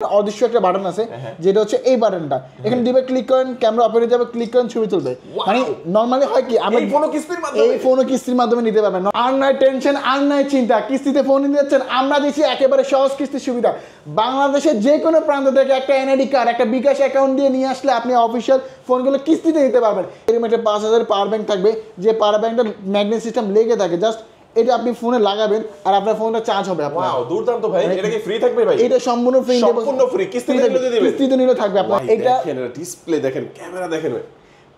অদৃশ্য একটা বাটন আছে যেটা হচ্ছে এই বাটনটা এখানে দিবে ক্লিক করেন ক্যামেরা অপেন হয়ে যাবে ক্লিক করেন ছবি তুলবে মানে নরমালি হয় কি আমরা এই ফোনও কিস্তির মাধ্যমে নিতে পারবেন আর নাই টেনশন আর নাই চিন্তা কিস্তিতে ফোন নিতে যাচ্ছেন আমরা দিচ্ছি একেবারে সহজ কিস্তির সুবিধা বাংলাদেশের যে কোনো প্রান্ত থেকে একটা এনআইডি কার্ড একটা বিকাশ অ্যাকাউন্ট দিয়ে নিয়ে আসলে আপনি অফিসিয়াল ফোনগুলো কিস্তিতে নিতে পারবেন এরকম একটা 5000 পাওয়ার ব্যাংক থাকবে যে পাওয়ার ব্যাংকটা ম্যাগনেট সিস্টেম লেগে থাকে জাস্ট এটা আপনি ফোনে লাগাবেন আর আপনার ফোনটা চার্জ হবে আপনার ওয়াও দুর্দান্ত ভাই এটা কি ফ্রি থাকবে ভাই এটা সম্পূর্ণ ফ্রি কিস্তিতে নিলে থাকবে আপনার এটা ডিসপ্লে দেখেন ক্যামেরা দেখেন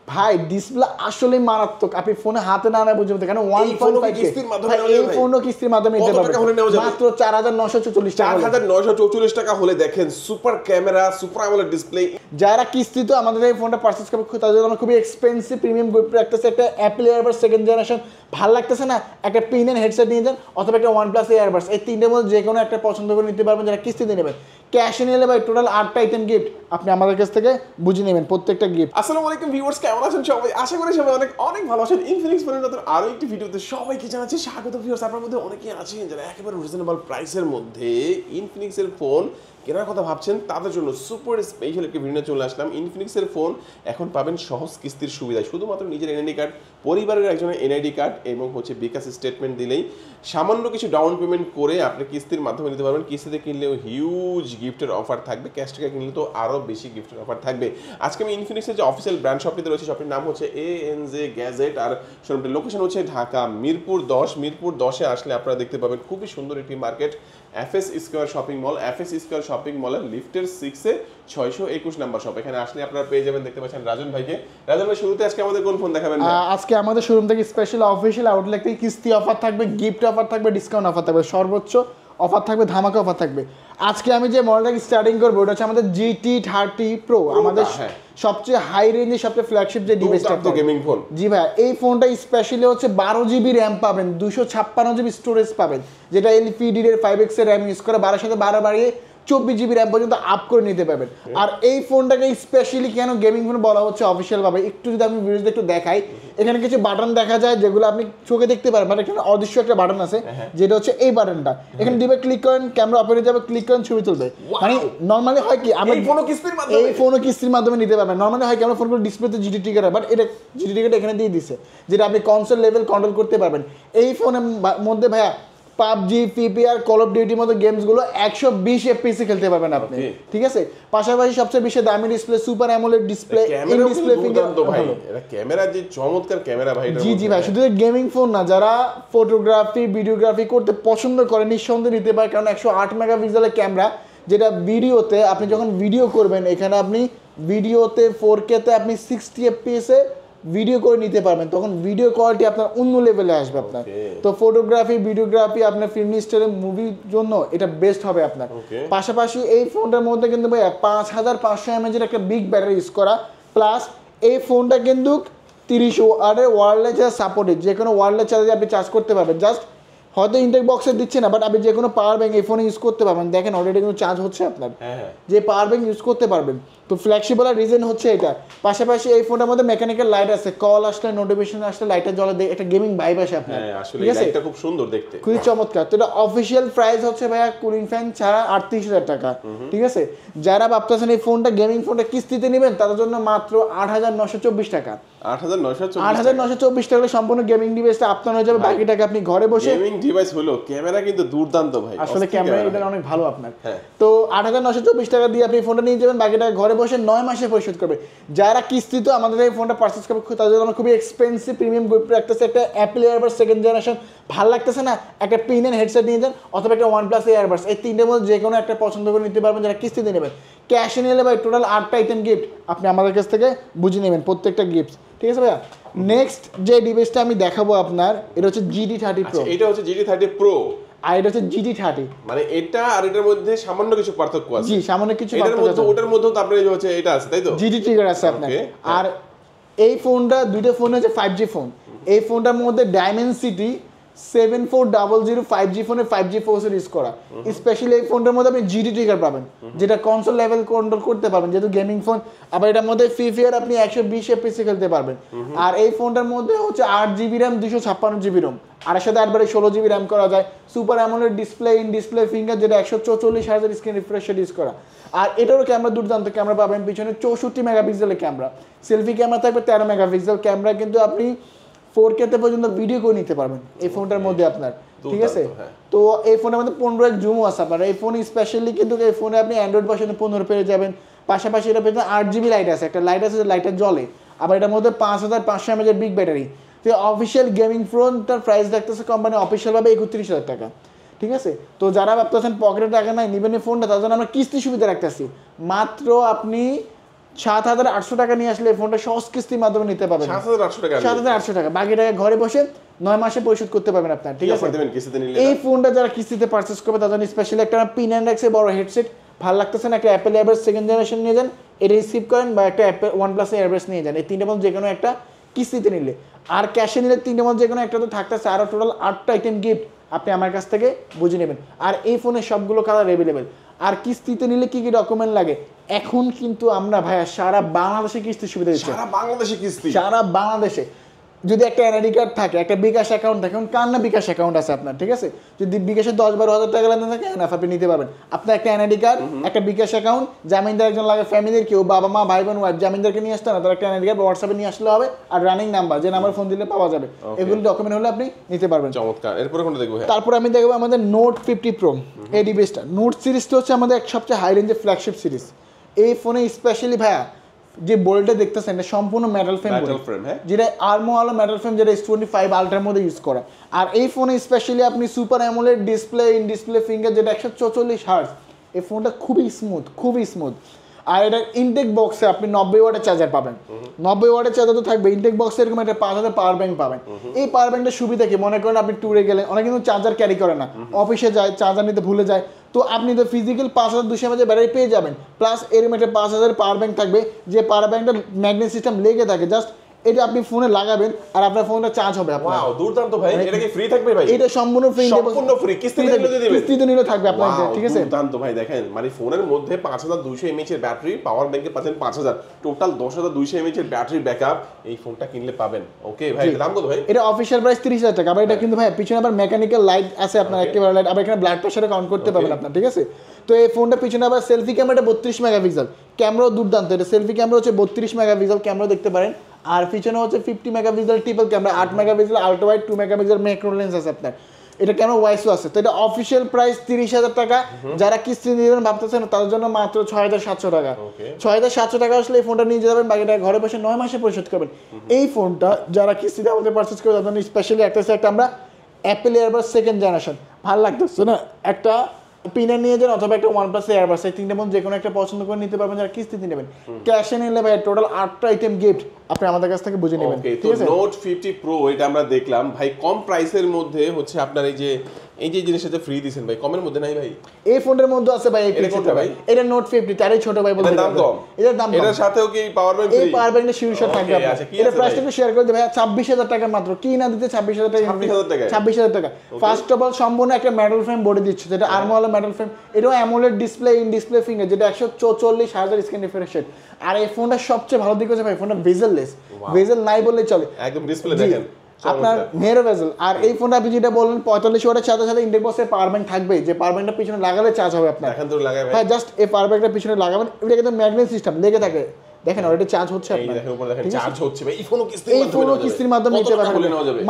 ভাই ডিসপ্লে আসলে মারাত্মক আপনি ফোনে হাতে না না বুঝতে কারণ 1.5 কিস্তির মাধ্যমে এই ফোনও কিস্তির মাধ্যমে নিতে পারবেন মাত্র 4944 টাকা 4944 টাকা হলে দেখেন super camera super AMOLED display যারা কিস্তিতে আমাদের এই ফোনটা পারচেজ করবে তাদের জন্য খুবই এক্সপেন্সিভ প্রিমিয়াম গ্রুপ রাখতেছে একটা অ্যাপল এয়ারবাডস সেকেন্ড জেনারেশন ভালো লাগতেছে না একটা পিন এন্ড হেডসেট নিয়ে যান অথবা একটা OnePlus এয়ারবাডস এই তিনটের মধ্যে যে কোনো একটা পছন্দ করে নিতে পারবেন যারা কিস্তিতে নেবেন ক্যাশে নিলে ভাই টোটাল 8টা আইটেম গিফট আপনি আমাদের কাছ থেকে বুঝে নেবেন প্রত্যেকটা গিফট আসসালামু আলাইকুম ভিউয়ার্স কেমন আছেন সবাই আশা করি সবাই অনেক অনেক ভালো আছেন ইনফিনিক্স ফোনের নতুন আরো একটি ভিডিওতে সবাইকে জানাচ্ছি স্বাগত ভিউয়ার্স আপনাদের মধ্যে অনেকেই আছেন যারা একেবারে রিজনেবল প্রাইসের মধ্যে ইনফিনিক্সের ফোন কেনার কথা ভাবছেন তাদের জন্য সুপার স্পেশাল একটি ভিডিও চলে আসলাম ইনফিনিক্সের ফোন এখন পাবেন সহজ কিস্তির সুবিধা শুধুমাত্র নিজের এনআইডি কার্ড পরিবারের একজনের এনআইডি কার্ড এবং হচ্ছে বিকাশ স্টেটমেন্ট দিলেই সামান্য কিছু ডাউন পেমেন্ট করে আপনি কিস্তির মাধ্যমে নিতে পারবেন কিস্তিতে কিনলেও হিউজ গিফটের অফার থাকবে ক্যাশ টাকা কিনলে তো আরও বেশি গিফটের অফার থাকবে আজকে আমি ইনফিনিক্সের যে অফিসিয়াল ব্র্যান্ড শপটিতে রয়েছে শপটির নাম হচ্ছে ANJ গ্যাজেট আর শোরুমটির লোকেশন হচ্ছে ঢাকা মিরপুর 10 আসলে আপনারা দেখতে পাবেন খুবই সুন্দর একটি market FS square shopping mall FS square shopping মলের লিফটের 6 এ 621 নাম্বার শপ এখানে আসলে আপনারা পেয়ে যাবেন দেখতে পাচ্ছেন রাজন ভাইকে রাজন ভাই শুরুতে আজকে আমাদের কোন ফোন দেখাবেন আজকে আমাদের শোরুম থেকে স্পেশাল অফিশিয়াল আউটলেট থেকে কিস্তি অফার থাকবে গিফট অফার থাকবে ডিসকাউন্ট অফার থাকবে সর্বোচ্চ অফার থাকবে ধামাকা অফার থাকবে আজকে আমি যে মডেলটাকে স্টার্টিং করব ওটা হচ্ছে আমাদের GT30 Pro আমাদের সবচেয়ে হাই রেঞ্জের সবচেয়ে ফ্ল্যাগশিপ যে ডিভাইসটা তো গেমিং ফোন জি ভাই এই ফোনটা স্পেশালি হচ্ছে 12GB RAM পাবেন 256GB স্টোরেজ পাবেন যেটা LPDDR এর 5X এর RAM ইউজ করে 12 সাথে 12 বাড়িয়ে 24GB RAM পর্যন্ত আপ করে নিতে পারবেন আর এই ফোনটাকে স্পেশালি কেন গেমিং ফোন বলা হচ্ছে অফিশিয়াল ভাবে একটু যদি আমি ভিডিওতে একটু দেখাই এখানে কিছু বাটন দেখা যায় যেগুলো আপনি চোখে দেখতে পারেন মানে এখানে অদৃশ্য একটা বাটন আছে যেটা হচ্ছে এই বাটনটা এখানে দিবে ক্লিক করেন ক্যামেরা অপেন হয়ে যাবে ক্লিক করেন ছবি তুলবে মানে নরমালি হয় কি আমরা এই ফোনও কিস্তির মাধ্যমে নিতে পারবেন নরমালি হয় কি আমরা ফোনগুলো ডিসপ্লেতে GT ট্রিগার বাট এটা GT ট্রিগারটা এখানে দিয়ে দিছে যেটা আপনি কনসোল লেভেল কন্ট্রোল করতে পারবেন এই ফোনের মধ্যে ভাইয়া পাবজি ফ্রিফায়ার কল অফ ডিউটির মতো গেমসগুলো 120 FPS খেলতে পারবেন আপনি ঠিক আছে পাশাপাশি সবচেয়ে বেশি দামি display super AMOLED display in display finger ভাই এটা ক্যামেরা যে চমৎকার ক্যামেরা ভাই জি জি ভাই শুধু গেমিং ফোন না যারা ফটোগ্রাফি ভিডিওগ্রাফি করতে পছন্দ করে নিঃসন্দেহে নিতে পারে কারণ 108 মেগাপিক্সেলের ক্যামেরা যেটা ভিডিওতে আপনি যখন ভিডিও করবেন এখানে আপনি ভিডিওতে 4K তে আপনি 60 FPS এ ভিডিও করে নিতে পারবেন তখন ভিডিও কোয়ালিটি আপনার অন্য লেভেলে আসবে আপনার তো ফটোগ্রাফি ভিডিওগ্রাফি আপনার ফিল্ম স্টাইল মুভির জন্য এটা বেস্ট হবে আপনার পাশাপাশি এই ফোনটার মধ্যে কিন্তু ভাই 5500 mAh এর একটা বিগ ব্যাটারি ইউজ করা প্লাস এই ফোনটা কিন্তু 30 ওয়াটের ওয়্যারলেস সাপোর্টেড যে কোনো ওয়্যারলেস চার্জে আপনি চার্জ করতে পারবেন জাস্ট হয়তো ইনটেক বক্সে দিচ্ছে না বাট আপনি যে কোনো পাওয়ার ব্যাংক এই ফোনে ইউজ করতে পারবেন দেখেন অলরেডি কিন্তু চার্জ হচ্ছে আপনার যে পাওয়ার ব্যাংক ইউজ করতে পারবেন তো ফ্ল্যাগশিপ আর রিজন হচ্ছে এটা পাশাপাশি এই ফোনটার মধ্যে মেকানিক্যাল লাইট আছে কল আসলে নোটিফিকেশন আসলে লাইটের জ্বলে একটা গেমিং ভাইব আসে আপনার আসলে লাইটটা খুব সুন্দর দেখতে খুবই চমৎকার তো এটা অফিশিয়াল প্রাইস হচ্ছে ভাইয়া কুলিং ফ্যান ছাড়া 38000 টাকা ঠিক আছে যারা ভাবতেছেন এই ফোনটা গেমিং ফোনটা কিস্তিতে নেবেন তাদের জন্য মাত্র 8924 টাকা 8924 টাকা সম্পূর্ণ গেমিং ডিভাইসটা আপনার হয়ে যাবে বাকি টাকা আপনি ঘরে বসে গেমিং ডিভাইস হলো ক্যামেরা কিন্তু দুর্দান্ত ভাই আসলে ক্যামেরা এটা অনেক ভালো আপনার তো 8924 টাকা দিয়ে আপনি ফোনটা নিয়ে যাবেন বাকি টাকা ঘরে বসে 9 মাসে পরিশোধ করবে যারা কিস্তিতে আমাদের এই ফোনটা পারচেজ করবে তাদের জন্য খুবই এক্সপেন্সিভ প্রিমিয়াম গ্রুপ রাখতেছে একটা অ্যাপল এয়ারবাডস সেকেন্ড জেনারেশন ভালো লাগতেছে না একটা পিন এন্ড হেডসেট নিয়ে যান অথবা একটা OnePlus এয়ারবাডস এই তিনটের মধ্যে যে কোনো একটা পছন্দ করে নিতে পারবেন যারা কিস্তিতে নেবেন ক্যাশে নিলে ভাই টোটাল 8টা আইটেম গিফট আপনি আমাদের কাছ থেকে বুঝে নেবেন প্রত্যেকটা গিফট ঠিক আছে ভাইয়া নেক্সট যে ডিভাইসটা আমি দেখাবো আপনার এটা হচ্ছে GT30 Pro এটা হচ্ছে GT30 Pro আর এটা হচ্ছে GT30 মানে এটা আর এটার মধ্যে সামান্য কিছু পার্থক্য আছে জি সামান্য কিছু পার্থক্য আছে ওটার মধ্যে তো আপনার হচ্ছে এটা আছে তাই তো GT ট্রিগার আছে আপনার আর এই ফোনটা দুইটা ফোন হচ্ছে 5G ফোন এই ফোনটার মধ্যে ডাইমেনসিটি 7400 5G ফোনে 5G প্রসেসর ইউজ করা স্পেশালি এই ফোনটার মধ্যে আপনি GT ট্রিগার পাবেন যেটা কনসোল লেভেল কন্ট্রোল করতে পারবেন যেহেতু গেমিং ফোন আবার এটার মধ্যে ফ্রিফায়ার আপনি 120 FPS খেলতে পারবেন আর এই ফোনটার মধ্যে হচ্ছে 8GB RAM 256GB ROM আর এর সাথে 8 16GB RAM করা যায় super AMOLED display in display finger যেটা 144 Hz screen refresh rate use করা আর এটারও ক্যামেরা দুর্দান্ত ক্যামেরা পাবেন, পিছনে 64 মেগাপিক্সেলের ক্যামেরা, সেলফি ক্যামেরা থাকবে 13 মেগাপিক্সেল ক্যামেরা, কিন্তু আপনি 4K তে পর্যন্ত ভিডিও করে নিতে পারবেন এই ফোনটার মধ্যে আপনার, ঠিক আছে। তো এই ফোনের মধ্যে 15x জুমও আছে আপনার, এই ফোন স্পেশালি কিন্তু এই ফোনে আপনি অ্যান্ড্রয়েড ভার্সনে 15 পেয়ে যাবেন। পাশাপাশি এটা পেয়ে 8GB লাইট আছে, একটা লাইট আছে যে লাইটটা জ্বলে, আবার এটার মধ্যে 5500 mAh বিগ ব্যাটারি। তো অফিসিয়াল গেমিং ফোনটার প্রাইস দেখতেছে কোম্পানি অফিসিয়ালভাবে 31,000 টাকা, ঠিক আছে। তো যারা ভাবতেছেন পকেটে টাকা নাই নিবেন এই ফোনটা, তার জন্য আমরা কিস্তি সুবিধা রাখতেছি। মাত্র আপনি 7,800 টাকা নিয়ে আসলে এই ফোনটা সহজ কিস্তির মাধ্যমে নিতে পারবেন। 7,800 টাকা, বাকি টাকা ঘরে বসে 9 মাসে পরিশোধ করতে পারবেন আপনার, ঠিক আছে। এই ফোনটা যারা কিস্তিতে পারচেস করবে তার জন্য স্পেশালি একটা পিন অ্যান্ড রাখছে বড় হেডসেট, ভালো লাগতেছে না, একটা অ্যাপেল এয়ারবাস সেকেন্ড জেনারেশন নিয়ে যান, এটা রিসিভ করেন, বা একটা অ্যাপেল OnePlus এয়ারবাস নিয়ে যান। এই তিনটের মধ্যে যে কোনো একটা কিস্তিতে নিলে, আর ক্যাশে নিলে তিনটের মধ্যে যে কোনো একটা তো থাকতেছে, আরও টোটাল 8টা আইটেম গিফট আপনি আমার কাছ থেকে বুঝে নেবেন। আর এই ফোনে সবগুলো কালার অ্যাভেলেবেল। আর কিস্তিতে নিলে কি কি ডকুমেন্ট লাগে, এখন কিন্তু আমরা ভাইয়া সারা বাংলাদেশে কিস্তি সুবিধা দিচ্ছি, সারা বাংলাদেশে। যদি একটা এনআইডি কার্ড থাকে, একটা বিকাশ অ্যাকাউন্ট থাকে, এখন কার না বিকাশ অ্যাকাউন্ট আছে আপনার, ঠিক আছে, যদি বিকাশে 10-12 হাজার টাকা লেনদেন থাকে এনাফ আপনি নিতে পারবেন। আপনার একটা এনআইডি কার্ড, একটা বিকাশ অ্যাকাউন্ট, জামিনদার একজন লাগে, ফ্যামিলির কেউ বাবা মা ভাই বোন ওয়াইফ, জামিনদারকে নিয়ে আসতে না, তার একটা এনআইডি কার্ড হোয়াটসঅ্যাপে নিয়ে আসলে হবে, আর রানিং নাম্বার যে নাম্বার ফোন দিলে পাওয়া যাবে, এগুলো ডকুমেন্ট হলে আপনি নিতে পারবেন। চমৎকার। এরপরে কোনটা দেখবো? তারপর আমি দেখবো আমাদের নোট 50 প্রো, এই ডিভাইসটা। নোট সিরিজটা হচ্ছে আমাদের সবচেয়ে হাই রেঞ্জের ফ্ল্যাগশিপ সিরিজ। এই ফোনে স্পেশালি ভাইয়া যে বোল্টটা দেখতেছেন এটা সম্পূর্ণ মেটাল ফ্রেম, যেটা আর্মো আলো মেটাল ফ্রেম, যেটা S25 আলট্রার মধ্যে ইউজ করা। আর এই ফোনে স্পেশালি আপনি super AMOLED display, in display finger, যেটা 144 হার্টজ। এই ফোনটা খুবই স্মুথ। আর এটা ইনটেক বক্সে আপনি 90 ওয়াটের চার্জার পাবেন, 90 ওয়াটের চার্জার তো থাকবে। ইনটেক বক্সে এরকম একটা 5000 পাওয়ার ব্যাংক পাবেন। এই পাওয়ার ব্যাংকটার সুবিধা কি, মনে করেন আপনি ট্যুরে গেলেন, অনেক কিন্তু চার্জার ক্যারি করে না, অফিসে যায় চার্জার নিতে ভুলে যায়, তো আপনি তো ফিজিক্যাল 5200 mAh ব্যাটারি পেয়ে যাবেন, প্লাস এরকম একটা 5000 পাওয়ার ব্যাংক থাকবে, যে পাওয়ার ব্যাংকটা ম্যাগনেট সিস্টেম লেগে থাকে, জাস্ট এটা আপনি ফোনে লাগাবেন আর আপনার ফোনটা চার্জ হবে আপনার। ওয়াও, দুর্দান্ত ভাই। এটা কি ফ্রি থাকবে ভাই? এটা সম্পূর্ণ ফ্রি, কিস্তিতে নিলে থাকবে আপনার, ঠিক আছে। দুর্দান্ত ভাই। দেখেন মানে ফোনের মধ্যে 5200 mAh এর ব্যাটারি, পাওয়ার ব্যাংকে পাচ্ছেন 5000, টোটাল 10200 mAh এর ব্যাটারি ব্যাকআপ এই ফোনটা কিনলে পাবেন। ওকে ভাই, এর দাম কত ভাই? এটা অফিশিয়াল প্রাইস 30,000 টাকা। আবার এটা কিন্তু ভাই পিছনে আবার মেকানিক্যাল লাইট আছে আপনার, অ্যাক্টিভ লাইট, আবার এখানে ব্লাড প্রেসারে কাউন্ট করতে পারবেন আপনার, ঠিক আছে। তো এই ফোনটা পিছনে আবার সেলফি ক্যামেরাটা 32 মেগাপিক্সেল, ক্যামেরাও দুর্দান্ত। এটা সেলফি ক্যামেরা হচ্ছে 32 মেগাপিক্সেল ক্যামেরা দেখতে পারেন, আর পিছনে হচ্ছে 50 megapixel triple camera, 8 megapixel ultra wide, 2 megapixel macro lens আছে আপনার। এটা ক্যামেরা ওয়াইসও আছে। তো এটা অফিশিয়াল প্রাইস 30,000 টাকা। যারা কিস্তি নেবেন ভাবতেছেন তাদের জন্য মাত্র 6,700 টাকা। 6,700 টাকা আসলে এই ফোনটা নিয়ে যাবেন, বাকিটা ঘরে বসে 9 মাসে পরিশোধ করবেন। এই ফোনটা যারা কিস্তিতে আমাদের পারচেজ করে তাদের জন্য স্পেশালি একটা আমরা অ্যাপেল এয়ারবাস সেকেন্ড জেনারেশন, ভালো লাগতেছে না, একটা পিনার নিয়ে যান অথবা একটা OnePlus এয়ারবাস, এই তিনটের মধ্যে যে কোনো একটা পছন্দ করে নিতে পারবেন যারা কিস্তিতে নেবেন। ক্যাশে নিলে ভাই টোটাল 8টা আইটেম গিফট আপনি আমাদের কাছ থেকে বুঝে নেবেন, ঠিক আছে। নোট 50 প্রো এটা আমরা দেখলাম ভাই, কম প্রাইসের মধ্যে হচ্ছে আপনার এই যে জিনিসটা ফ্রি দিবেন ভাই, কমের মধ্যে নাই ভাই। এই ফোনের মধ্যে আছে ভাই, এটা নোট 50, তারই ছোট ভাই বলতে দাম কম, এটার দাম কম। এটার সাথেও কি পাওয়ার ব্যাংক ফ্রি? এই পাওয়ার ব্যাংকটা শিরশট থাকবে আপনার। এটা প্রাইসটা একটু শেয়ার করে দিই ভাই, 26,000 টাকা মাত্র, কি না দিতে 26,000 টাকা, 26,000 টাকা। ফার্স্ট অফ অল সম্পূর্ণ একটা মেটাল ফ্রেম বডি দিচ্ছে, যেটা আর্মো আলো মেটাল ফ্রেম, এটাও AMOLED display, in display finger, যেটা 144 হার্টজ স্ক্রিন রিফ্রেশ রেট। আর এই ফোনটা সবচেয়ে ভালো দিক হচ্ছে ভাই, ফোনটা বেজেললেস, বেজেল নাই বললেই চলে, একদম ডিসপ্লে দেখেন আপনার নেরো বেজেল। আর এই ফোনটা আপনি যেটা বললেন 45 ওয়াটের সাথে ইনটেক বক্সের পাওয়ার ব্যাংক থাকবে, যে পাওয়ার ব্যাংকটা পিছনে লাগালে চার্জ হবে আপনার। এখন তো লাগাই ভাই, হ্যাঁ, জাস্ট এই পাওয়ার ব্যাংকটা পিছনে লাগাবেন, এটা কিন্তু ম্যাগনেট সিস্টেম লেগে থাকে, দেখেন অলরেডি চার্জ হচ্ছে আপনার, এই দেখেন উপরে দেখেন চার্জ হচ্ছে ভাই। এই ফোনও কিস্তির মাধ্যমে নিতে পারবেন,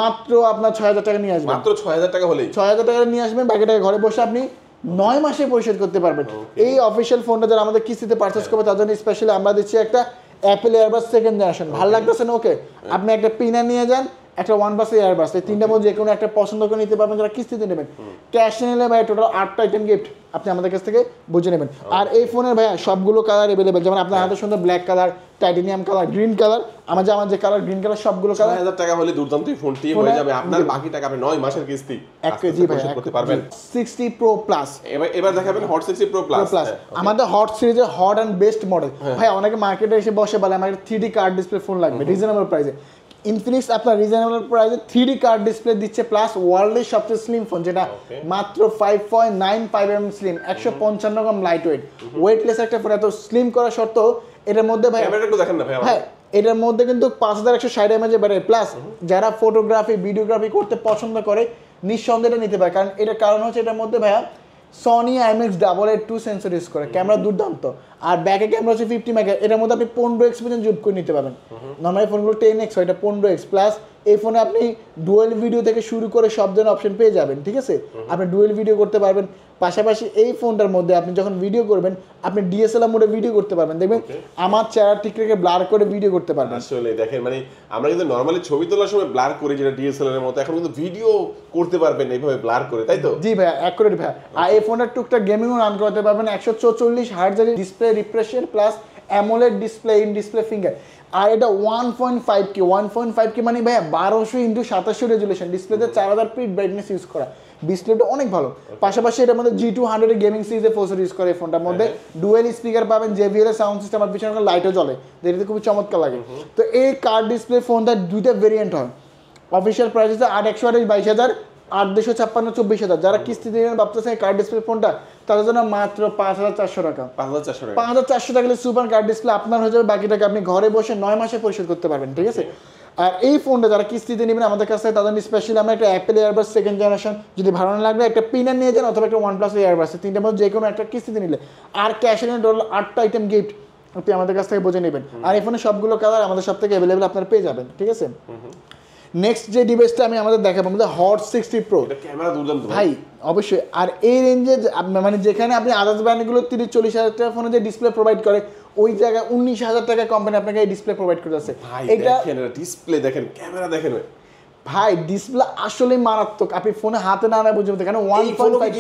মাত্র আপনার 6,000 টাকা নিয়ে আসবেন, মাত্র 6,000 টাকা হলেই 6,000 টাকা নিয়ে আসবেন, বাকি টাকা ঘরে বসে আপনি 9 মাসে পরিশোধ করতে পারবেন। এই অফিশিয়াল ফোনটা যারা আমাদের কিস্তিতে পারচেজ করবে তার জন্য স্পেশালি আমরা দিচ্ছি একটা অ্যাপেল এয়ারবাস সেকেন্ড জেনারেশন, ভালো লাগতেছে না? ওকে, আপনি একটা পিনা নিয়ে যান, একটা OnePlus এয়ারবাস, এই তিনটার মধ্যে যে কোনো একটা পছন্দ করে নিতে পারবেন যারা কিস্তিতে নেবেন। ক্যাশ নিলে ভাই টোটাল 8টা আইটেম গিফট আপনি আমাদের কাছ থেকে বুঝে নেবেন। আর এই ফোনের ভাইয়া সবগুলো কালার অ্যাভেলেবেল, যেমন আপনার হাতে সুন্দর black colour, titanium colour, green colour, আমার যে কালার গ্রিন কালার, সবগুলো কালার। 6,000 টাকা হলে দুর্দান্ত ফোনটি হয়ে যাবে আপনার, বাকি টাকা আপনি 9 মাসের কিস্তি পরিশোধ করতে পারবেন। 60 প্রো প্লাস, এবার দেখাবেন হট 60 প্রো প্লাস। আমাদের হট সিরিজের হট এন্ড বেস্ট মডেল। ভাই অনেকে মার্কেটে এসে বসে বলে আমার 3D কার্ড ডিসপ্লে ফোন লাগবে রিজনেবল প্রাইসে। ইনফিনিক্স আপনার রিজনেবল প্রাইসে 3D কার্ড ডিসপ্লে দিচ্ছে, প্লাস ওয়ার্ল্ডের সবচেয়ে স্লিম ফোন, যেটা মাত্র 5.95 mm স্লিম, 155 গ্রাম লাইট ওয়েট, ওয়েটলেস একটা ফোন। এত স্লিম করা সত্ত্বেও এটার মধ্যে ভাই ক্যামেরাটা একটু দেখেন না ভাই, হ্যাঁ এটার মধ্যে কিন্তু 5160 mAh ব্যাটারি, প্লাস যারা ফটোগ্রাফি ভিডিওগ্রাফি করতে পছন্দ করে নিঃসন্দেহে নিতে পারে, কারণ এটার কারণ হচ্ছে এটার মধ্যে ভাইয়া সনি IMX 882 সেন্সর ইউজ করে, ক্যামেরা দুর্দান্ত। আর ব্যাকে ক্যামেরা হচ্ছে 50 মেগা, এটার মধ্যে আপনি 15x পর্যন্ত জুম করে নিতে পারবেন। নর্মালি ফোনগুলো 10x হয়, এটা 15x প্লাস। এই ফোনে আপনি ডুয়েল ভিডিও থেকে শুরু করে সব ধরনের অপশন পেয়ে যাবেন, ঠিক আছে? আপনি ডুয়েল ভিডিও করতে পারবেন, পাশাপাশি এই ফোনটার মধ্যে আপনি যখন ভিডিও করবেন আপনি DSLR মোডে ভিডিও করতে পারবেন, দেখবেন আমার চেহারা ঠিক রেখে ব্লার করে ভিডিও করতে পারবেন। আসলে দেখেন মানে আমরা কিন্তু নরমালি ছবি তোলার সময় ব্লার করি যেটা DSLR এর মতো, এখন কিন্তু ভিডিও করতে পারবেন এইভাবে ব্লার করে, তাই তো? জি ভাইয়া, অ্যাকুরেট ভাইয়া। আর এই ফোনের টুকটাক গেমিংও রান করতে পারবেন, 144 হার্টজের ডিসপ্লে রিফ্রেশের plus amoled display, in display finger. আর এটা 1.5K মানে ভাইয়া 1200x2700 রেজুলেশন, ডিসপ্লেতে 4000 পিট ব্রাইটনেস ইউজ করা, ডিসপ্লেটা অনেক ভালো। পাশাপাশি এটার মধ্যে G200 গেমিং সিরিজের প্রসেসর ইউজ করে এই ফোনটার মধ্যে। ডুয়েল স্পিকার পাবেন, JBL এর সাউন্ড সিস্টেম, আর পিছনে লাইটও জ্বলে, যেটাতে খুবই চমৎকার লাগে। তো এই কার্ড ডিসপ্লে ফোনটা দুইটা ভেরিয়েন্ট হয়। অফিসিয়াল প্রাইস হচ্ছে 8/128 22,000, 8/256 24,000। যারা কিস্তি দিয়ে ভাবতেছেন কার্ড ডিসপ্লে ফোনটা, তাদের জন্য মাত্র 5,400 টাকা। 5,400 টাকা সুপার কার্ড ডিসপ্লে আপনার হয়ে যাবে, বাকি টাকা আপনি ঘরে বসে 9 মাসে পরিশোধ করতে পারবেন, ঠিক আছে? আর এই ফোনটা যারা কিস্তিতে নেবেন আমাদের কাছ থেকে, তাদের স্পেশালি আমরা একটা অ্যাপেল এয়ারবাস সেকেন্ড জেনারেশন, যদি ভালো না লাগলে একটা পিনার নিয়ে যান, অথবা একটা OnePlus এয়ারবাস, তিনটার মধ্যে যে কোনো একটা কিস্তিতে নিলে। আর ক্যাশ ইন ডলার 8টা আইটেম গিফট আপনি আমাদের কাছ থেকে বুঝে নেবেন। আর এই ফোনের সবগুলো কালার আমাদের সব থেকে অ্যাভেলেবেল আপনারা পেয়ে যাবেন, ঠিক আছে? নেক্সট যে ডিভাইসটা আমি আমাদের দেখাবো, আমাদের হট 60 প্রো। এটা ক্যামেরা দুর্দান্ত ভাই অবশ্যই। আর এই রেঞ্জে মানে যেখানে আপনি আদার্স ব্র্যান্ডগুলো 30-40 হাজার টাকা ফোনে যে ডিসপ্লে প্রোভাইড করে, ওই জায়গায় 19,000 টাকা কোম্পানি আপনাকে এই ডিসপ্লে প্রোভাইড করতেছে। এটা দেখেন, ডিসপ্লে দেখেন, ক্যামেরা দেখেন ভাই, ডিসপ্লে আসলে মারাত্মক। আপনি ফোনে হাতে না না বুঝতে কেন 1.5K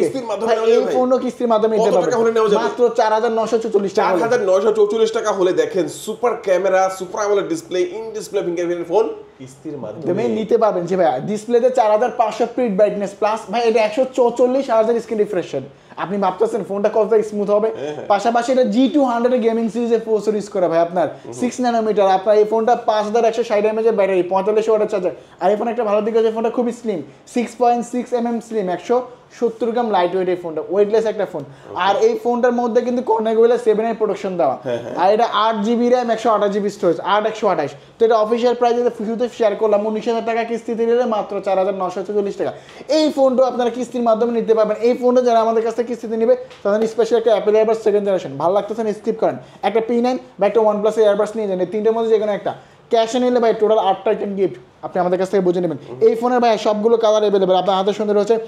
এই ফোনও কিস্তির মাধ্যমে নিতে পারবেন মাত্র 4,944 টাকা। 4,944 টাকা হলে দেখেন super camera, super AMOLED display, in display fingerprint phone কিস্তির মাধ্যমে নিতে পারবেন। জি ভাই, ডিসপ্লেতে 4500 পিট ব্রাইটনেস প্লাস ভাই এটা 144 হার্টজের স্ক্রিন রিফ্রেশ রেট। আপনি ভাবতেছেন ফোনটা কতটা স্মুথ হবে। পাশাপাশি এটা G200 গেমিং সিরিজের প্রসেসর ইউজ করে ভাই, আপনার 6 ন্যানোমিটার। আপনার এই ফোনটা 5160 mAh এর ব্যাটারি, 45 ওয়াটের চার্জার। আর এই ফোন একটা ভালো দিক আছে, ফোনটা খুবই স্লিম, 6.6 mm স্লিম, 170 গ্রাম লাইট ওয়েট। এই ফোনটা ওয়েটলেস একটা ফোন। আর এই ফোনটার মধ্যে কিন্তু কর্নেগোয়েলা 7 এর প্রোডাকশন দেওয়া। আর এটা 8GB RAM, 128GB স্টোরেজ, 8/128। তো এটা অফিসিয়াল প্রাইস শুরুতে শেয়ার করলাম 19,000 টাকা কিস্তিতে নিলে মাত্র 4,944 টাকা। এই ফোনটা আপনারা কিস্তির মাধ্যমে নিতে পারবেন। এই ফোনটা যারা আমাদের কাছ থেকে কিস্তিতে নেবে তাদের স্পেশাল একটা অ্যাপেল এয়ারবাস সেকেন্ড জেনারেশন ভালো লাগতেছে না, স্কিপ করেন, একটা P9 বা একটা OnePlus এয়ারবাস নিয়ে যান। এই তিনটের মধ্যে যে কোনো একটা ক্যাশে নিলে ভাই টোটাল 8টা আইটেম গিফট আপনি আমাদের কাছ থেকে বুঝে নেবেন। এই ফোনের ভাই সবগুলো কালার অ্যাভেলেবেল, আপনার হাতে সুন্দর হচ্ছে।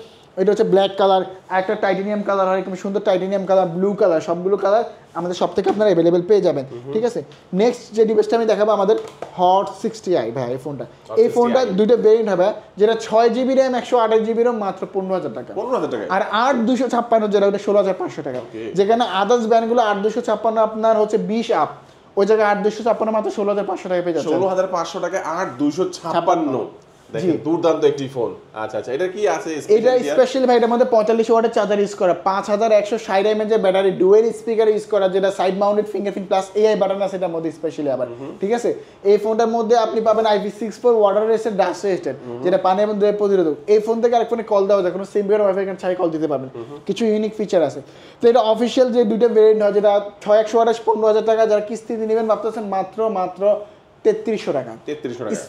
এটা হচ্ছে ব্ল্যাক কালার, একটা টাইটেনিয়াম কালার হয়, খুব সুন্দর টাইটেনিয়াম কালার, ব্লু কালার, সবগুলো কালার আমাদের সব থেকে আপনারা অ্যাভেলেবেল পেয়ে যাবেন, ঠিক আছে? নেক্সট যে ডিভাইসটা আমি দেখাবো আমাদের হট 60i ভাই। এই ফোনটা দুইটা ভেরিয়েন্ট হবে, যেটা 6GB RAM, 128GB RAM, মাত্র 15,000 টাকা। আর 8/256 যেটা ওটা 16,500 টাকা। যেখানে আদার্স ব্র্যান্ডগুলো 8/256 আপনার হচ্ছে 20 আপ, ওই জায়গায় 8/256 মাত্র 16,500 টাকা পেয়ে যাচ্ছে। 16,500 টাকা 8/256 দেখেন, দুর্দান্ত একটি ফোন। আচ্ছা আচ্ছা, এটা কি আছে? এটা স্পেশালি ভাই, এটার মধ্যে 45 ওয়াটের চার্জার ইউজ করা, 5160 mAh এর ব্যাটারি, ডুয়েল স্পিকার ইউজ করা, যেটা side mounted fingerprint plus AI button আছে এটার মধ্যে স্পেশালি আবার, ঠিক আছে? এই ফোনটার মধ্যে আপনি পাবেন IP64 water resistant, dust resistant, যেটা পানি এবং ধুয়ে প্রতিরোধক। এই ফোন থেকে আরেক ফোনে কল দেওয়া যায়, কোনো সিম কার্ড ওয়াইফাই কার্ড ছাড়াই কল দিতে পারবেন। কিছু ইউনিক ফিচার আছে। তো এটা অফিসিয়াল যে দুইটা ভেরিয়েন্ট হয়, যেটা 6128 15,000 টাকা, যারা কিস্তিতে নেবেন ভাবতেছেন মাত্র 3300 টাকা।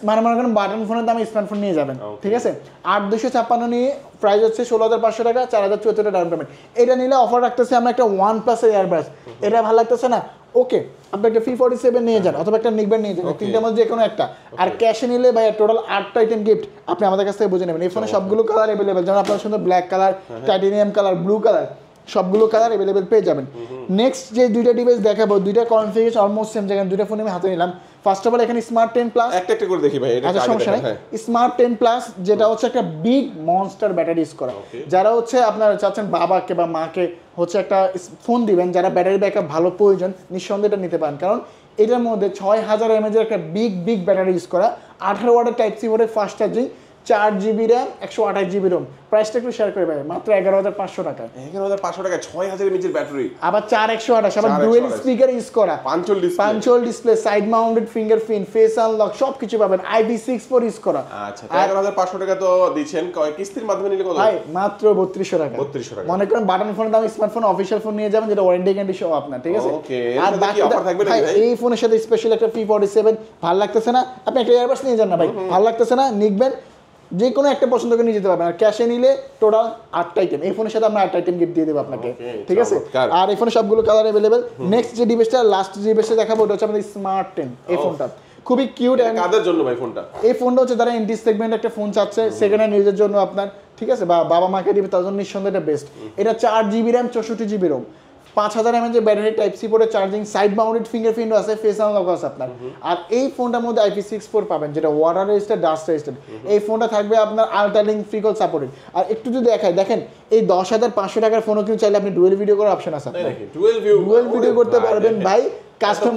মানে মনে করেন বাটন ফোনের দামে স্মার্টফোন নিয়ে যাবেন, ঠিক আছে? 8/256 নিয়ে প্রাইস হচ্ছে 16,500 টাকা, 4,074 টাকা ডাউন পেমেন্ট। এটা নিলে অফার রাখতেছে আমরা একটা OnePlus এয়ারবাস। এটা ভালো লাগতেছে না, ওকে আপনি একটা P47 নিয়ে যান, অথবা একটা নিকবেন নিয়ে যান, তিনটার মধ্যে যে কোনো একটা। আর ক্যাশে নিলে ভাই টোটাল 8টা আইটেম গিফট আপনি আমাদের কাছ থেকে বুঝে নেবেন। এই ফোনে সবগুলো কালার অ্যাভেলেবেল, যেমন আপনার সুন্দর black colour, titanium colour, blue colour, সবগুলো কালার অ্যাভেলেবেল পেয়ে যাবেন। নেক্সট যে দুইটা ডিভাইস দেখাবো, দুইটা কনফিগারেশন অলমোস্ট সেম, যেখানে দুইটা ফোন আমি হাতে নিলাম। ফার্স্ট অফ অল এখানে স্মার্ট 10 প্লাস, একটা করে দেখি ভাই, এটা সমস্যা নেই। স্মার্ট 10 প্লাস যেটা হচ্ছে একটা বিগ মনস্টার ব্যাটারি ইউজ করা। যারা হচ্ছে আপনারা চাচ্ছেন বাবাকে বা মাকে হচ্ছে একটা ফোন দিবেন, যারা ব্যাটারি ব্যাকআপ ভালো প্রয়োজন, নিঃসন্দেহে এটা নিতে পারেন। কারণ এটার মধ্যে 6000 mAh একটা বিগ ব্যাটারি ইউজ করা, 18 ওয়াটের টাইপ সি বোর্ডের fast charging, 4GB RAM, 128GB ROM। প্রাইসটা একটু শেয়ার করে ভাই, মাত্র 11,500 টাকা। 11,500 টাকা, 6000 mAh ব্যাটারি, আবার 4/128, আবার ডুয়েল স্পিকার ইউজ করা, পাঞ্চল display, side mounted fingerprint, face unlock, সবকিছু পাবেন। IP64 ইউজ করা। আচ্ছা, 11,500 টাকা তো দিচ্ছেন, কিস্তির মাধ্যমে নিলে কত ভাই? মাত্র 3200 টাকা। 3200 টাকা। মনে করেন বাটন ফোনের দাম স্মার্টফোন অফিশিয়াল ফোন নিয়ে যাবেন, যেটা ওয়ারেন্টি গ্যারান্টি সহ আপনার, ঠিক আছে? আর বাকি অফার থাকবে না ভাই? এই ফোনের সাথে স্পেশাল একটা P47 ভালো লাগতেছে না, আপনি একটা এয়ারবাস নিয়ে যান না ভাই, ভালো লাগতেছে না, নিকবেন যে কোনো একটা পছন্দ করে নিয়ে যেতে পারবেন। আর ক্যাশে নিলে টোটাল 8টা আইটেম, এই ফোনের সাথে আমরা 8টা আইটেম গিফট দিয়ে দেবো আপনাকে, ঠিক আছে? আর এই ফোনের সবগুলো কালার অ্যাভেলেবেল। নেক্সট যে ডিভাইসটা, লাস্ট যে ডিভাইসটা দেখাবো ওটা হচ্ছে আমাদের স্মার্ট 10। এই ফোনটা খুবই কিউট। কাদের জন্য ভাই ফোনটা? এই ফোনটা হচ্ছে যারা এন্টি সেগমেন্ট একটা ফোন চাচ্ছে, সেকেন্ড হ্যান্ড ইউজের জন্য আপনার, ঠিক আছে, বা বাবা মাকে দিবে তার জন্য নিঃসন্দেহে এটা বেস্ট। এটা 4GB RAM 64GB ROM, 5000 mAh battery, type C পোর্টে চার্জিং, সাইড মাউন্টেড ফিঙ্গারপ্রিন্ট আছে, ফেস আনলক আছে আপনার। আর এই ফোনটার মধ্যে IP64 পাবেন, যেটা ওয়াটার রেজিস্টার, ডাস্ট রেজিস্টার। এই ফোনটা থাকবে আপনার আল্ট্রালিঙ্ক ফ্রি কল সাপোর্টেড। আর একটু যদি দেখাই, দেখেন এই 10,500 টাকার ফোনও কিন্তু চাইলে আপনি ডুয়েল ভিডিও করার অপশন আছে, ডুয়েল ভিডিও করতে পারবেন ভাই।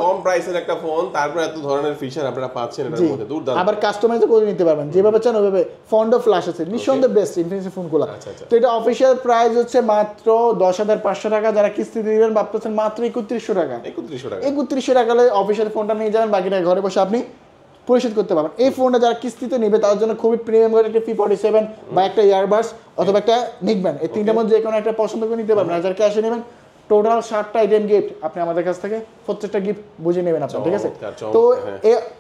কম প্রাইসের একটা ফোন, তারপর এত ধরনের ফিচার আপনারা পাচ্ছেন এটার মধ্যে, দুর্দান্ত। আবার কাস্টমাইজ করে নিতে পারবেন যেভাবে চান ওইভাবে। ফন্ডও ফ্ল্যাশ আছে, নিঃসন্দেহে বেস্ট ইনফিনিক্স ফোনগুলো। তো এটা অফিশিয়াল প্রাইস হচ্ছে মাত্র 10,500 টাকা। যারা কিস্তিতে দিবেন ভাবতেছেন মাত্র 3100 টাকা। 3100 টাকা হলে অফিশিয়াল ফোনটা নিয়ে যাবেন, বাকিটা ঘরে বসে আপনি পরিশোধ করতে পারবেন। এই ফোনটা যারা কিস্তিতে নেবে তার জন্য খুবই প্রিমিয়াম একটা P47 বা একটা ইয়ারবাডস অথবা একটা নিকব্যান্ড, এই তিনটার মধ্যে যে কোনো একটা পছন্দ করে নিতে পারবেন। আর যারা ক্যাশে নেবেন টোটাল 7টা আইটেম গিফট আপনি আমাদের কাছ থেকে প্রত্যেকটা গিফট বুঝে নেবেন আপনি, ঠিক আছে? তো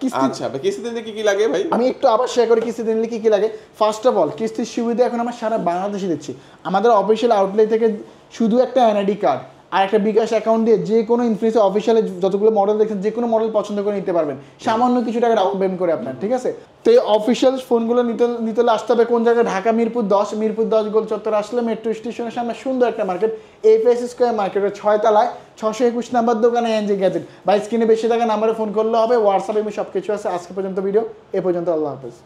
কিস্তিতে নিলে কি লাগে ভাই? আমি একটু আবার শেয়ার করি কিস্তিতে নিলে কি লাগে। ফার্স্ট অফ অল, কিস্তির সুবিধা এখন আমরা সারা বাংলাদেশে দিচ্ছি। আমাদের অফিসিয়াল আউটলেট থেকে শুধু একটা NID কার্ড আর একটা বিকাশ অ্যাকাউন্ট দিয়ে যে কোনো ইনফিনিক্স অফিসিয়ালে যতগুলো মডেল দেখছেন যে কোনো মডেল পছন্দ করে নিতে পারবেন, সামান্য কিছু টাকা ডাউন পেমেন্ট করে আপনার, ঠিক আছে? তো এই অফিসিয়াল ফোনগুলো নিতে হলে আসতে হবে কোন জায়গায়? ঢাকা মিরপুর 10 গোল চত্বর আসলে মেট্রো স্টেশনের সামনে সুন্দর একটা মার্কেট, APS স্কয়ার মার্কেটের 6 তলায় 621 নাম্বার দোকানে NJ গ্যাজেট। বা স্ক্রিনে বেশি টাকা নাম্বারে ফোন করলে হবে, হোয়াটসঅ্যাপে সব কিছু আছে। আজকে পর্যন্ত ভিডিও এ পর্যন্ত, আল্লাহ হাফেজ।